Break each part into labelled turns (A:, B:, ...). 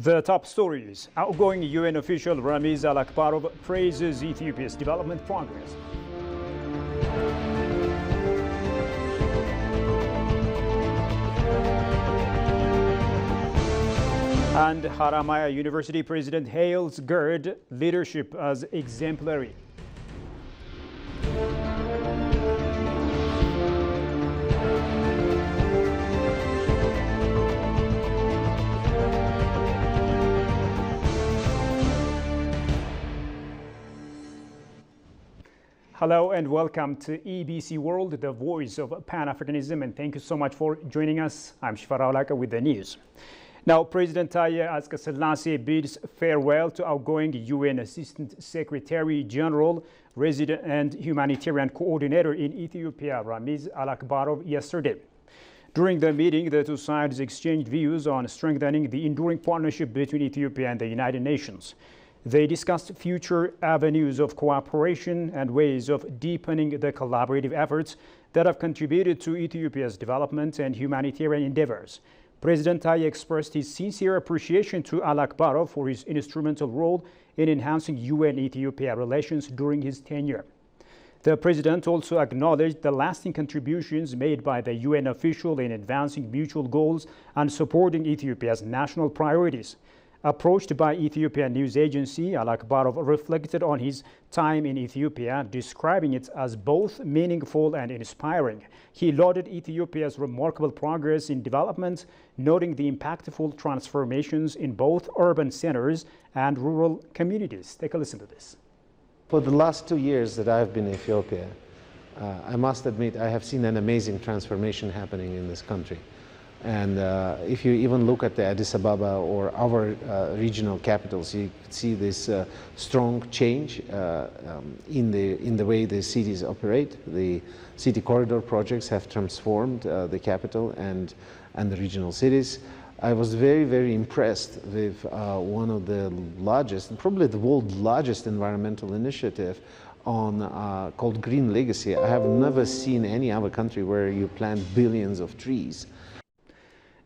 A: The top stories. Outgoing UN official Ramiz Al-Akbarov praises Ethiopia's development progress. And Haramaya University President hails GERD leadership as exemplary. Hello and welcome to EBC World, the voice of Pan-Africanism, and thank you so much for joining us. I'm Shifaraulaka with the news. Now, President Tay Assisi bids farewell to outgoing UN Assistant Secretary General, Resident and Humanitarian Coordinator in Ethiopia, Ramiz Al-Akbarov, yesterday. During the meeting, the two sides exchanged views on strengthening the enduring partnership between Ethiopia and the United Nations. They discussed future avenues of cooperation and ways of deepening the collaborative efforts that have contributed to Ethiopia's development and humanitarian endeavors. President Tay expressed his sincere appreciation to Al-Akbarov for his instrumental role in enhancing UN-Ethiopia relations during his tenure. The president also acknowledged the lasting contributions made by the UN official in advancing mutual goals and supporting Ethiopia's national priorities. Approached by Ethiopian news agency, Al-Akbarov reflected on his time in Ethiopia, describing it as both meaningful and inspiring. He lauded Ethiopia's remarkable progress in development, noting the impactful transformations in both urban centers and rural communities. Take a listen to this.
B: For the last 2 years that I've been in Ethiopia, I must admit I have seen an amazing transformation happening in this country. And if you even look at the Addis Ababa or our regional capitals, you see this strong change in the way the cities operate. The city corridor projects have transformed the capital and the regional cities. I was very, very impressed with one of the largest, probably the world's largest environmental initiative called Green Legacy. I have never seen any other country where you plant billions of trees.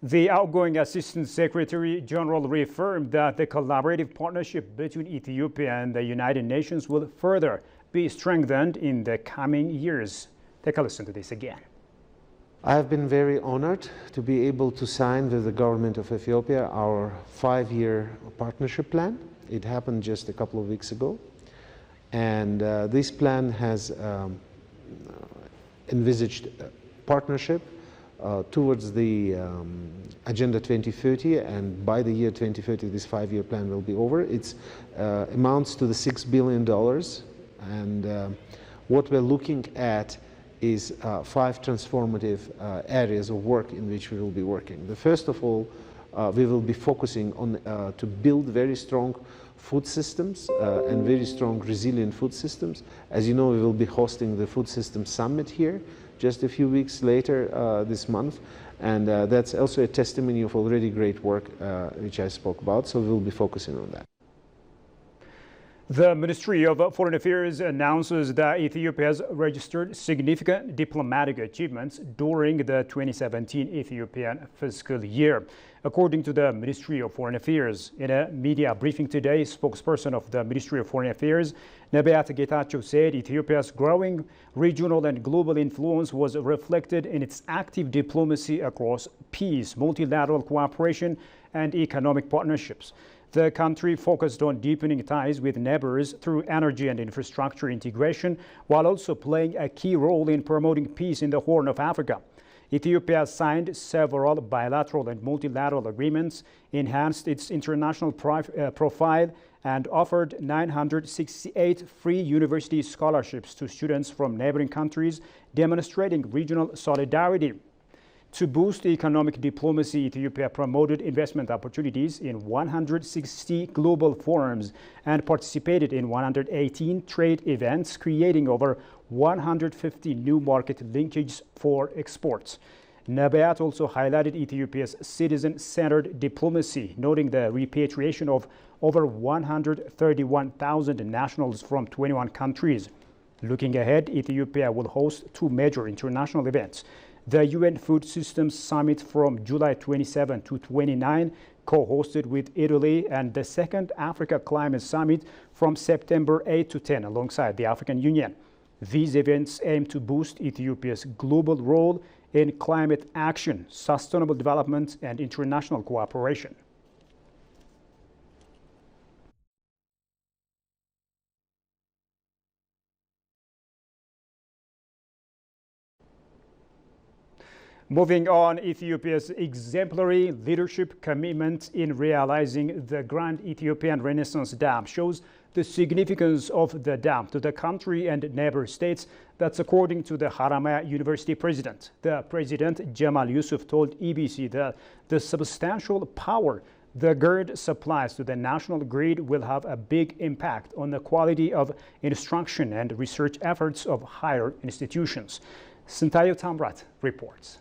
A: The outgoing Assistant Secretary General reaffirmed that the collaborative partnership between Ethiopia and the United Nations will further be strengthened in the coming years. Take a listen to this again.
B: I have been very honored to be able to sign with the government of Ethiopia our 5-year partnership plan. It happened just a couple of weeks ago. And this plan has envisaged partnership towards the Agenda 2030, and by the year 2030 this 5-year plan will be over. It amounts to the $6 billion, and what we're looking at is 5 transformative areas of work in which we will be working. The first of all, we will be focusing on to build very strong food systems and very strong resilient food systems. As you know, we will be hosting the Food Systems Summit here just a few weeks later this month, and that's also a testimony of already great work which I spoke about, so we'll be focusing on that.
A: The Ministry of Foreign Affairs announces that Ethiopia has registered significant diplomatic achievements during the 2017 Ethiopian fiscal year. According to the Ministry of Foreign Affairs, in a media briefing today, spokesperson of the Ministry of Foreign Affairs, Nebiat Getachew, said Ethiopia's growing regional and global influence was reflected in its active diplomacy across peace, multilateral cooperation, and economic partnerships. The country focused on deepening ties with neighbors through energy and infrastructure integration, while also playing a key role in promoting peace in the Horn of Africa. Ethiopia signed several bilateral and multilateral agreements, enhanced its international profile, and offered 968 free university scholarships to students from neighboring countries, demonstrating regional solidarity. To boost economic diplomacy, Ethiopia promoted investment opportunities in 160 global forums and participated in 118 trade events, creating over 150 new market linkages for exports. Nebiat also highlighted Ethiopia's citizen-centered diplomacy, noting the repatriation of over 131,000 nationals from 21 countries. Looking ahead, Ethiopia will host 2 major international events: the UN Food Systems Summit from July 27 to 29 co-hosted with Italy, and the second Africa Climate Summit from September 8 to 10 alongside the African Union. These events aim to boost Ethiopia's global role in climate action, sustainable development, and international cooperation. Moving on, Ethiopia's exemplary leadership commitment in realizing the Grand Ethiopian Renaissance Dam shows the significance of the dam to the country and neighbor states. That's according to the Haramaya University president. The president, Jamal Yusuf, told EBC that the substantial power the GERD supplies to the national grid will have a big impact on the quality of instruction and research efforts of higher institutions. Sintayo Tamrat reports.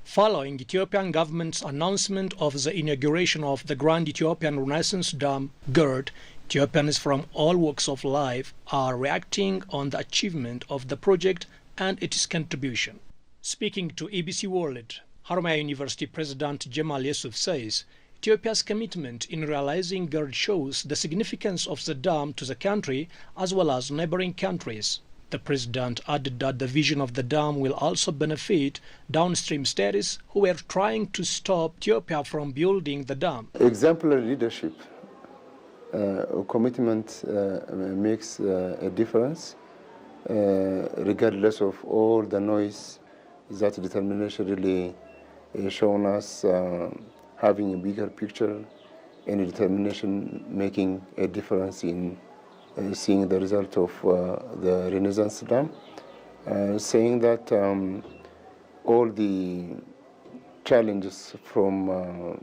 C: Following Ethiopian government's announcement of the inauguration of the Grand Ethiopian Renaissance Dam, GERD, Ethiopians from all walks of life are reacting on the achievement of the project and its contribution. Speaking to EBC World, Haramaya University President Jamal Yusuf says, Ethiopia's commitment in realizing GERD shows the significance of the dam to the country as well as neighboring countries. The president added that the vision of the dam will also benefit downstream states who were trying to stop Ethiopia from building the dam.
D: Exemplary leadership, commitment makes a difference, regardless of all the noise. That determination really shown us having a bigger picture and determination making a difference in seeing the result of the Renaissance Dam, saying that all the challenges from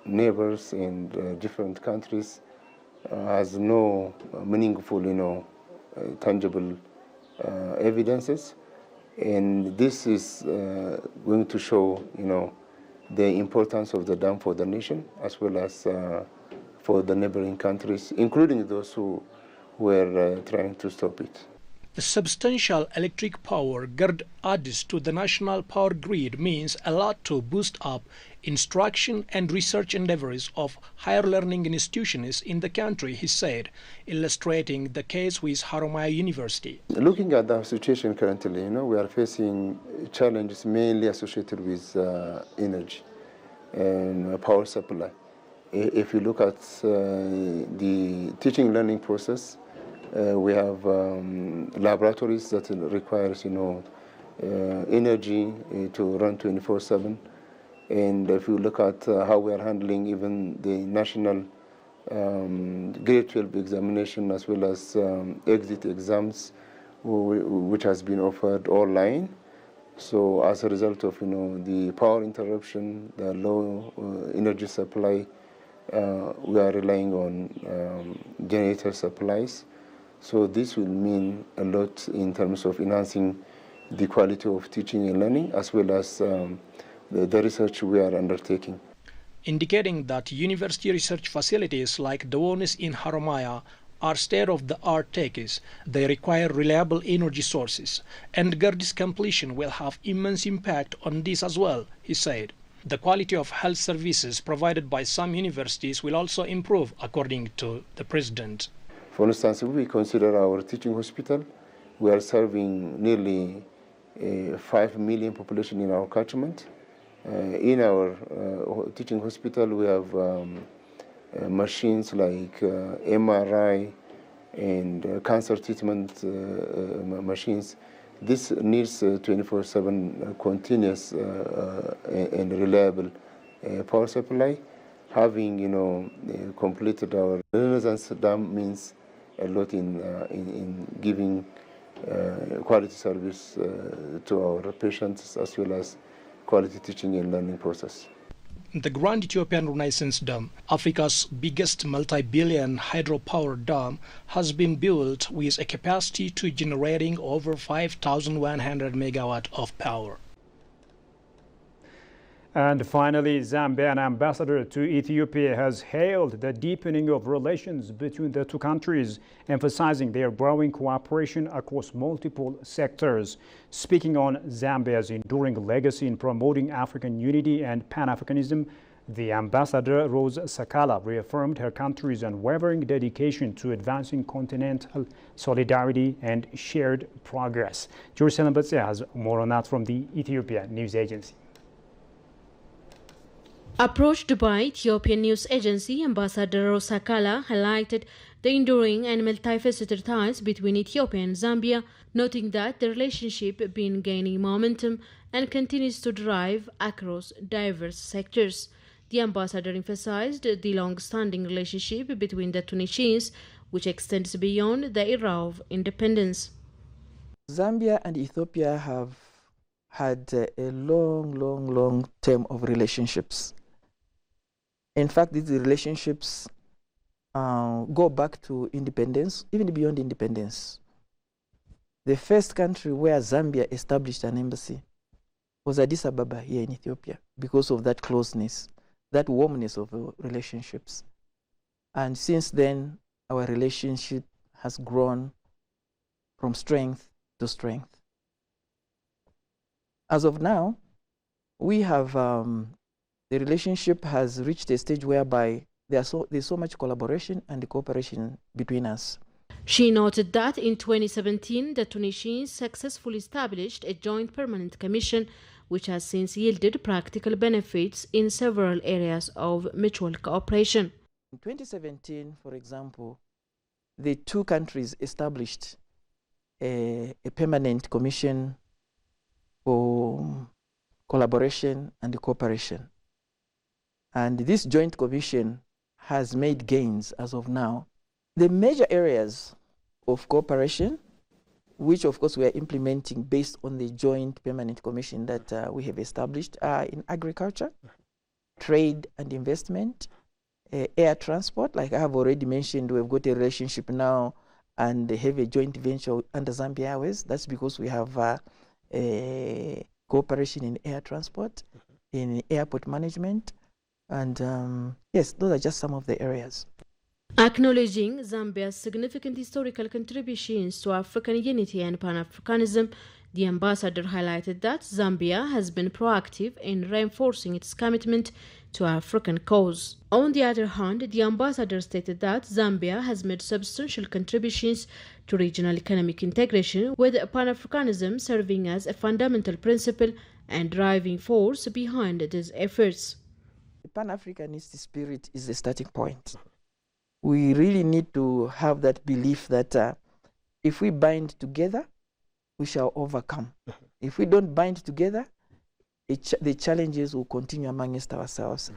D: neighbors and different countries has no meaningful, tangible evidences, and this is going to show, the importance of the dam for the nation as well as for the neighboring countries, including those who were trying to stop it.
C: The substantial electric power GERD adds to the national power grid means a lot to boost up instruction and research endeavors of higher learning institutions in the country, he said, illustrating the case with Haramaya University.
D: Looking at the situation currently, we are facing challenges mainly associated with energy and power supply. If you look at the teaching learning process, we have laboratories that requires energy to run 24/7, and if you look at how we are handling even the national grade 12 examination as well as exit exams, which has been offered online. So as a result of the power interruption, the low energy supply, we are relying on generator supplies. So this will mean a lot in terms of enhancing the quality of teaching and learning as well as the research we are undertaking.
C: Indicating that university research facilities like the ones in Haramaya are state-of-the-art techs, they require reliable energy sources, and GERD's completion will have immense impact on this as well, he said. The quality of health services provided by some universities will also improve, according to the president.
D: For instance, if we consider our teaching hospital, we are serving nearly 5 million population in our catchment. In our teaching hospital, we have machines like MRI and cancer treatment machines. This needs 24/7 continuous and reliable power supply. Having completed our Renaissance Dam means a lot in giving quality service to our patients as well as quality teaching and learning process.
C: The Grand Ethiopian Renaissance Dam, Africa's biggest multi-billion hydropower dam, has been built with a capacity to generating over 5,100 megawatt of power.
A: And finally, Zambian ambassador to Ethiopia has hailed the deepening of relations between the two countries, emphasizing their growing cooperation across multiple sectors. Speaking on Zambia's enduring legacy in promoting African unity and Pan-Africanism, the ambassador, Rose Sakala, reaffirmed her country's unwavering dedication to advancing continental solidarity and shared progress. Jerusalem Batse has more on that from the Ethiopia News Agency.
E: Approached by Ethiopian news agency, Ambassador Sakala highlighted the enduring and multifaceted ties between Ethiopia and Zambia, noting that the relationship been gaining momentum and continues to drive across diverse sectors. The ambassador emphasized the long-standing relationship between the two nations, which extends beyond the era of independence.
F: Zambia and Ethiopia have had a long term of relationships. In fact, these relationships go back to independence, even beyond independence. The first country where Zambia established an embassy was Addis Ababa here in Ethiopia because of that closeness, that warmness of relationships. And since then, our relationship has grown from strength to strength. As of now, we have the relationship has reached a stage whereby there's so much collaboration and cooperation between us.
E: She noted that in 2017, the two nations successfully established a joint permanent commission, which has since yielded practical benefits in several areas of mutual cooperation.
F: In 2017, for example, the two countries established a permanent commission for collaboration and cooperation. And this joint commission has made gains as of now. The major areas of cooperation, which of course we are implementing based on the joint permanent commission that we have established, are in agriculture, trade and investment, air transport. Like I have already mentioned, we've got a relationship now and have a joint venture under Zambia Airways. That's because we have a cooperation in air transport, in airport management, and yes, those are just some of the areas.
E: Acknowledging Zambia's significant historical contributions to African unity and Pan-Africanism, the ambassador highlighted that Zambia has been proactive in reinforcing its commitment to African cause. On the other hand, the ambassador stated that Zambia has made substantial contributions to regional economic integration, with Pan-Africanism serving as a fundamental principle and driving force behind these efforts.
F: The Pan-Africanist spirit is the starting point. We really need to have that belief that if we bind together, we shall overcome. If we don't bind together, the challenges will continue amongst ourselves.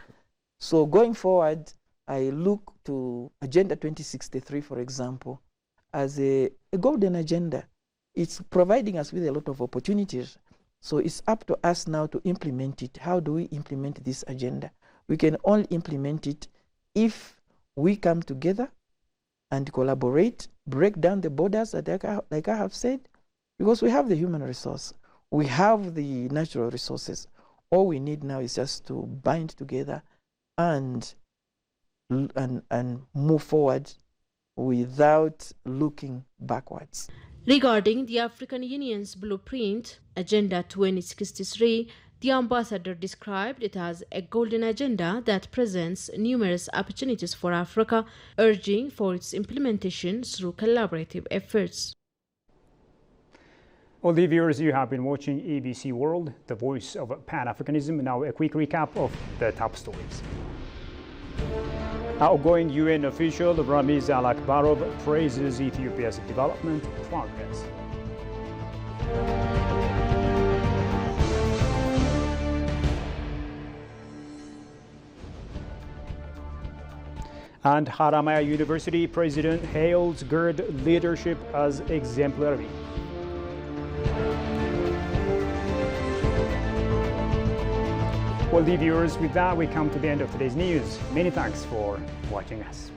F: So going forward, I look to Agenda 2063, for example, as a golden agenda. It's providing us with a lot of opportunities. So it's up to us now to implement it. How do we implement this agenda? We can only implement it if we come together and collaborate, break down the borders, like I have said, because we have the human resource, we have the natural resources. All we need now is just to bind together and move forward without looking backwards.
E: Regarding the African Union's blueprint, Agenda 2063, the ambassador described it as a golden agenda that presents numerous opportunities for Africa, urging for its implementation through collaborative efforts.
A: Well, the viewers, you have been watching ABC World, the voice of Pan-Africanism. Now a quick recap of the top stories. Outgoing UN official Ramiz Al-Akbarov praises Ethiopia's development progress. And Haramaya University President hails GERD leadership as exemplary. Well, the viewers, with that we come to the end of today's news. Many thanks for watching us.